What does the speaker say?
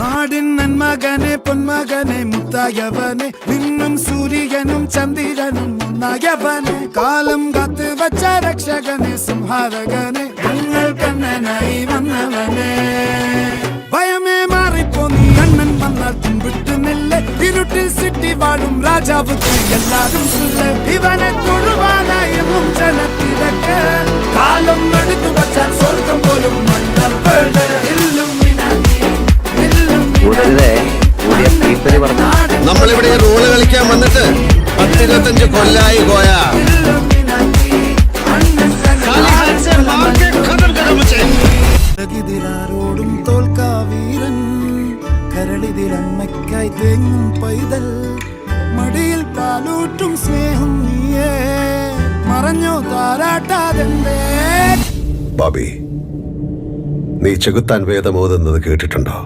നാടിൻ നന്മകനെ പൊന്മകനെ മുത്തായവനെ നിന്നും സൂര്യനും ചന്ദ്രനും ഒന്നായവനെ കാലം കാത്ത് വച്ച രക്ഷകനെ സംഹാരകനെ ഞങ്ങൾ കണ്ണനായി വന്നവനെ ഭയമേ മാറിപ്പോ നീ അണ്ണൻ വന്നാൽ തുമ്പിട്ടുന്നില്ല ഇരുട്ടിൽ സിറ്റി വാഴും രാജാവുക്ക് എല്ലാരും ഇവനെ തൊഴുവാനായി ജനത്തിരക്ക് കാലം എടുത്തു വച്ചാൽ സ്വർഗം പോലും നമ്മളിവിടെ റോള് കളിക്കാൻ വന്നിട്ട് 10-25 കൊല്ലായി കോയ. ോടും തോൽക്കാവീരൻ കരളിതിരമ്മയ്ക്കായി തേങ്ങും പൈതൽ മടിയിൽ പാലൂട്ടും സ്നേഹം നീയേ മറഞ്ഞോ താരാട്ടാതെന്തേ. ബോബി, നീ ചെകുത്താൻ വേദമോതുന്നത് കേട്ടിട്ടുണ്ടോ?